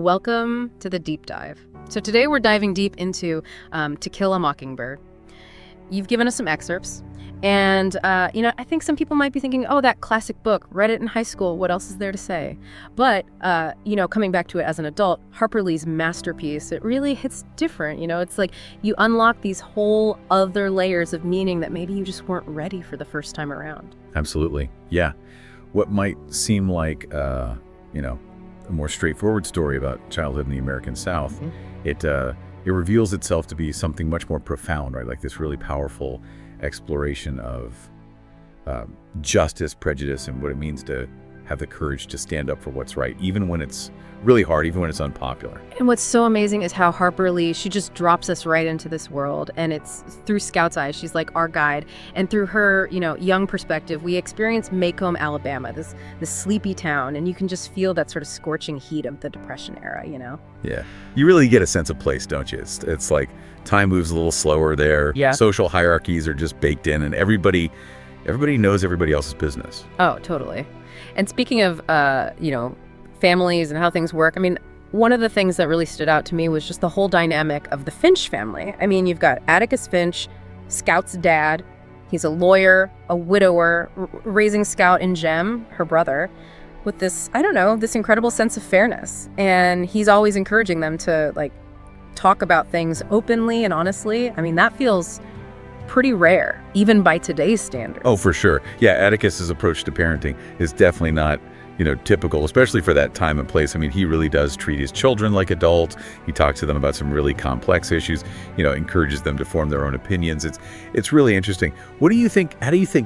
Welcome to the deep dive. So today we're diving deep into To Kill a Mockingbird. You've given us some excerpts, and I think some people might be thinking, oh, that classic book, read it in high school, what else is there to say? But, coming back to it as an adult, Harper Lee's masterpiece, it really hits different. It's like you unlock these whole other layers of meaning that maybe you just weren't ready for the first time around. Absolutely. Yeah. What might seem like, a more straightforward story about childhood in the American South, it reveals itself to be something much more profound, right? Like this really powerful exploration of justice, prejudice, and what it means to have the courage to stand up for what's right, even when it's really hard, even when it's unpopular. And what's so amazing is how Harper Lee, she just drops us right into this world, and it's through Scout's eyes. She's like our guide, and through her, young perspective, we experience Macomb, Alabama, this sleepy town, and you can just feel that sort of scorching heat of the Depression era. Yeah, you really get a sense of place, don't you? It's like time moves a little slower there. Yeah. Social hierarchies are just baked in, and everybody knows everybody else's business. Oh, totally. And speaking of, families and how things work, one of the things that really stood out to me was just the whole dynamic of the Finch family. You've got Atticus Finch, Scout's dad. He's a lawyer, a widower, raising Scout and Jem, her brother, with this incredible sense of fairness. And he's always encouraging them to, talk about things openly and honestly. That feels pretty rare, even by today's standards. Oh, for sure. Yeah, Atticus's approach to parenting is definitely not typical, especially for that time and place. He really does treat his children like adults. He talks to them about some really complex issues, encourages them to form their own opinions. It's really interesting. How do you think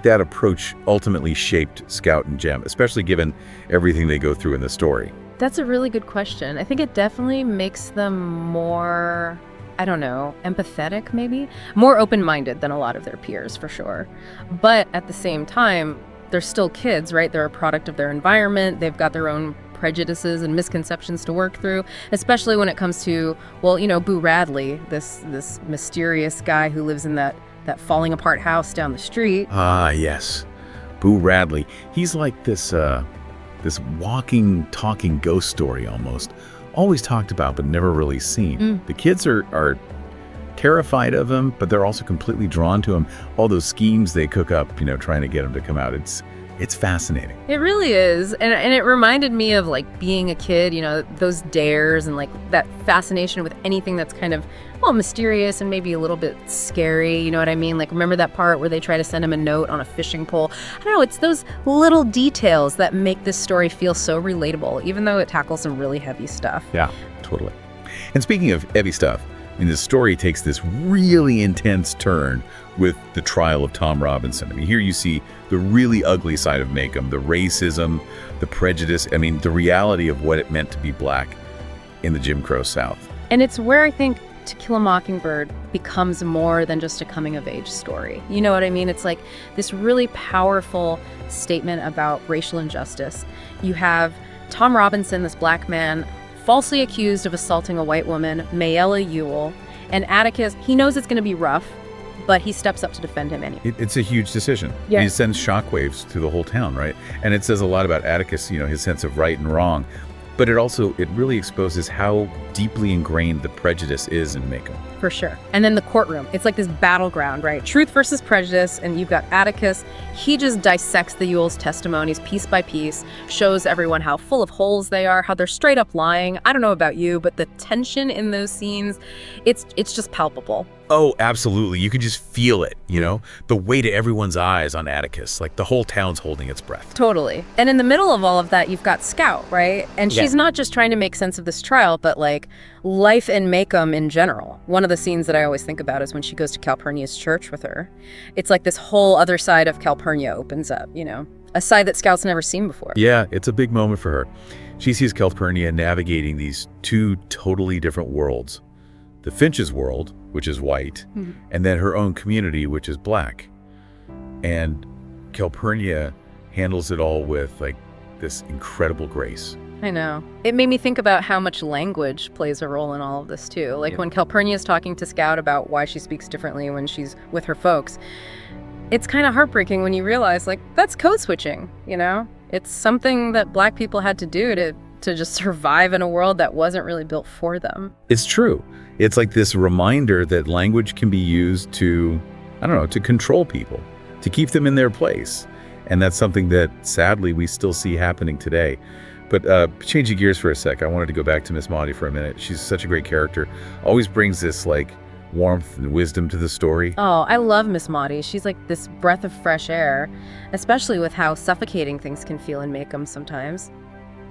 that approach ultimately shaped Scout and Jem, especially given everything they go through in the story? That's a really good question. I think it definitely makes them more, empathetic maybe, more open-minded than a lot of their peers, for sure. But at the same time, they're still kids, right? They're a product of their environment. They've got their own prejudices and misconceptions to work through, especially when it comes to, Boo Radley, this mysterious guy who lives in that falling apart house down the street. Ah, yes. Boo Radley. He's like this walking, talking ghost story almost. Always talked about, but never really seen. The kids are terrified of him, but they're also completely drawn to him. All those schemes they cook up, trying to get him to come out. It's fascinating. It really is. And it reminded me of being a kid, those dares and that fascination with anything that's kind of, mysterious and maybe a little bit scary. You know what I mean? Remember that part where they try to send him a note on a fishing pole? I don't know. It's those little details that make this story feel so relatable, even though it tackles some really heavy stuff. Yeah, totally. And speaking of heavy stuff, the story takes this really intense turn with the trial of Tom Robinson. Here you see the really ugly side of Macomb, the racism, the prejudice, the reality of what it meant to be black in the Jim Crow South. And it's where I think To Kill a Mockingbird becomes more than just a coming-of-age story. You know what I mean? It's this really powerful statement about racial injustice. You have Tom Robinson, this black man, falsely accused of assaulting a white woman, Mayella Ewell, and Atticus, he knows it's going to be rough, but he steps up to defend him anyway. It's a huge decision. Yeah. He sends shockwaves through the whole town, right? And it says a lot about Atticus, his sense of right and wrong. But it really exposes how deeply ingrained the prejudice is in Macomb. For sure. And then the courtroom, it's this battleground, right? Truth versus prejudice, and you've got Atticus. He just dissects the Ewell's testimonies piece by piece, shows everyone how full of holes they are, how they're straight up lying. I don't know about you, but the tension in those scenes, it's just palpable. Oh, absolutely. You can just feel it, the weight of everyone's eyes on Atticus. The whole town's holding its breath. Totally. And in the middle of all of that, you've got Scout, right? And she's not just trying to make sense of this trial, but life in Macomb in general. One of the scenes that I always think about is when she goes to Calpurnia's church with her. It's this whole other side of Calpurnia opens up, a side that Scout's never seen before. Yeah, it's a big moment for her. She sees Calpurnia navigating these two totally different worlds. The Finch's world, which is white, and then her own community, which is black. And Calpurnia handles it all with this incredible grace. I know. It made me think about how much language plays a role in all of this too. When Calpurnia is talking to Scout about why she speaks differently when she's with her folks, it's kind of heartbreaking when you realize that's code switching, It's something that black people had to do to to just survive in a world that wasn't really built for them. It's true. It's like this reminder that language can be used to, I don't know, to control people, to keep them in their place. And that's something that, sadly, we still see happening today. But changing gears for a sec, I wanted to go back to Miss Maudie for a minute. She's such a great character. Always brings this, like, warmth and wisdom to the story. Oh, I love Miss Maudie. She's like this breath of fresh air, especially with how suffocating things can feel in Maycomb sometimes.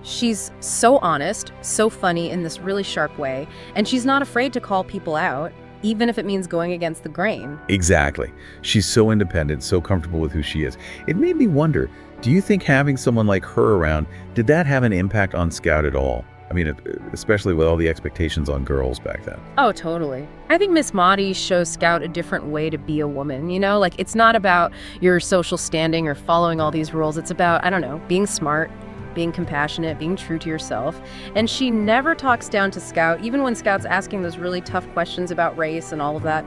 She's so honest, so funny in this really sharp way, and she's not afraid to call people out, even if it means going against the grain. Exactly. She's so independent, so comfortable with who she is. It made me wonder, do you think having someone like her around, did that have an impact on Scout at all? I mean, especially with all the expectations on girls back then. Oh, totally. I think Miss Maudie shows Scout a different way to be a woman, you know? Like, it's not about your social standing or following all these rules. It's about, I don't know, being smart, being compassionate, being true to yourself. And she never talks down to Scout, even when Scout's asking those really tough questions about race and all of that.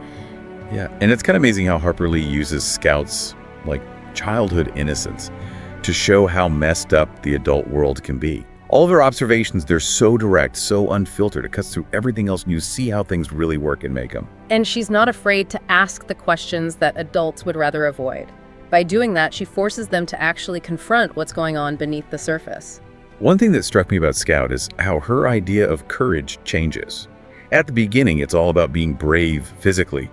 Yeah, and it's kind of amazing how Harper Lee uses Scout's, like, childhood innocence to show how messed up the adult world can be. All of her observations, they're so direct, so unfiltered. It cuts through everything else, and you see how things really work in Maycomb. And she's not afraid to ask the questions that adults would rather avoid. By doing that, she forces them to actually confront what's going on beneath the surface. One thing that struck me about Scout is how her idea of courage changes. At the beginning, it's all about being brave physically.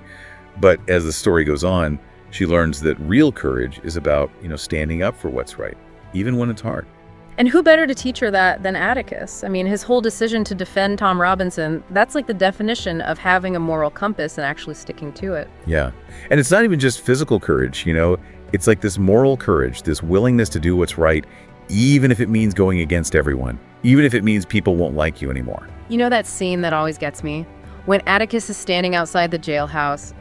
But as the story goes on, she learns that real courage is about, standing up for what's right, even when it's hard. And who better to teach her that than Atticus? I mean, his whole decision to defend Tom Robinson, that's like the definition of having a moral compass and actually sticking to it. Yeah. And it's not even just physical courage, It's like this moral courage, this willingness to do what's right, even if it means going against everyone, even if it means people won't like you anymore. You know that scene that always gets me? When Atticus is standing outside the jailhouse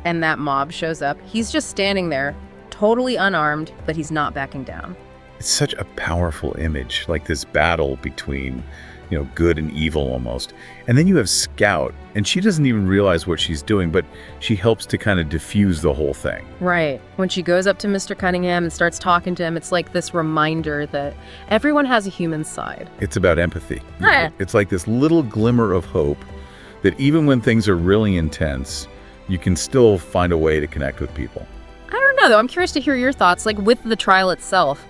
and that mob shows up, he's just standing there, totally unarmed, but he's not backing down. It's such a powerful image, like this battle between, good and evil almost. And then you have Scout, and she doesn't even realize what she's doing, but she helps to kind of diffuse the whole thing. Right. When she goes up to Mr. Cunningham and starts talking to him, it's like this reminder that everyone has a human side. It's about empathy. It's like this little glimmer of hope that even when things are really intense, you can still find a way to connect with people. I don't know, though. I'm curious to hear your thoughts, like with the trial itself.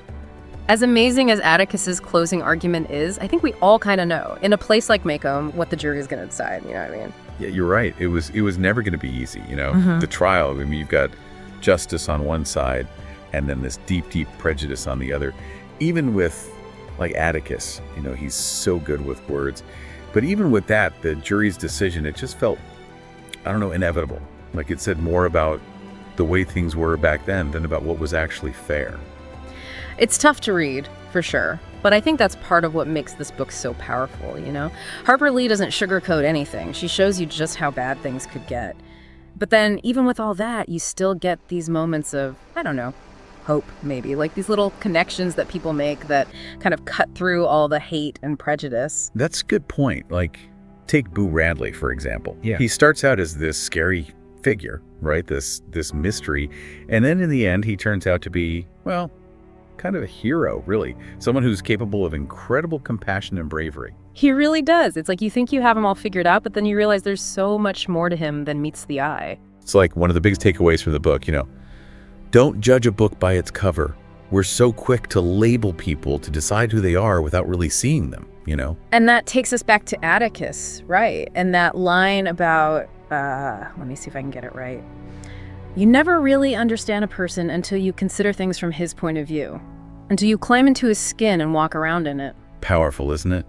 As amazing as Atticus's closing argument is, I think we all kind of know, in a place like Maycomb, what the jury is going to decide, you know what I mean? Yeah, you're right. It was never going to be easy, The trial, I mean, you've got justice on one side and then this deep, deep prejudice on the other. Even with, like, Atticus, he's so good with words. But even with that, the jury's decision, it just felt, inevitable. Like it said more about the way things were back then than about what was actually fair. It's tough to read, for sure, but I think that's part of what makes this book so powerful, Harper Lee doesn't sugarcoat anything. She shows you just how bad things could get. But then, even with all that, you still get these moments of, hope, maybe, like these little connections that people make that kind of cut through all the hate and prejudice. That's a good point. Like, take Boo Radley, for example. Yeah. He starts out as this scary figure, right? This mystery. And then in the end, he turns out to be, well, kind of a hero, really. Someone who's capable of incredible compassion and bravery. He really does. It's like you think you have him all figured out, but then you realize there's so much more to him than meets the eye. It's like one of the biggest takeaways from the book, don't judge a book by its cover. We're so quick to label people, to decide who they are without really seeing them, And that takes us back to Atticus, right? And that line about, let me see if I can get it right. You never really understand a person until you consider things from his point of view, until you climb into his skin and walk around in it. Powerful, isn't it?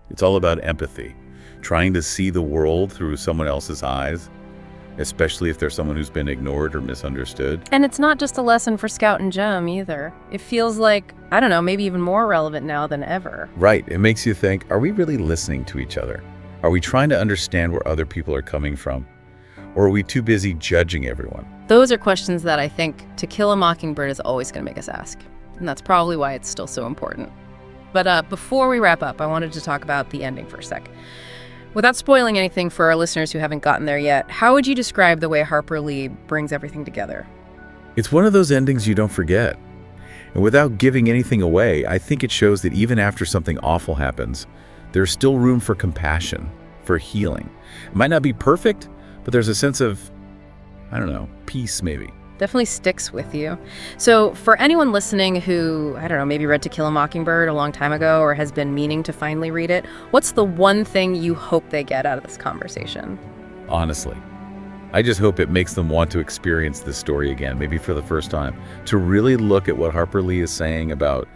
It's all about empathy, trying to see the world through someone else's eyes, especially if there's someone who's been ignored or misunderstood. And it's not just a lesson for Scout and Jem either. It feels like, maybe even more relevant now than ever. Right. It makes you think, are we really listening to each other? Are we trying to understand where other people are coming from? Or are we too busy judging everyone? Those are questions that I think To Kill a Mockingbird is always going to make us ask. And that's probably why it's still so important. But before we wrap up, I wanted to talk about the ending for a sec. Without spoiling anything for our listeners who haven't gotten there yet, how would you describe the way Harper Lee brings everything together? It's one of those endings you don't forget. And without giving anything away, I think it shows that even after something awful happens, there's still room for compassion, for healing. It might not be perfect, but there's a sense of, I don't know, peace maybe. Definitely sticks with you. So for anyone listening who, I don't know, maybe read To Kill a Mockingbird a long time ago or has been meaning to finally read it, what's the one thing you hope they get out of this conversation? Honestly, I just hope it makes them want to experience this story again, maybe for the first time, to really look at what Harper Lee is saying about,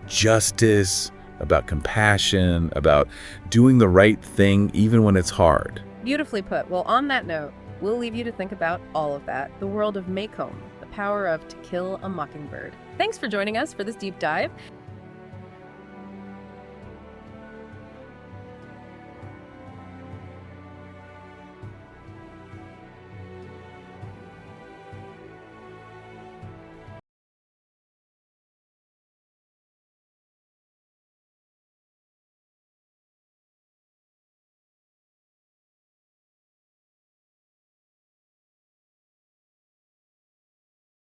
justice, about compassion, about doing the right thing even when it's hard. Beautifully put. Well, on that note, we'll leave you to think about all of that. The world of Maycomb, the power of To Kill a Mockingbird. Thanks for joining us for this deep dive.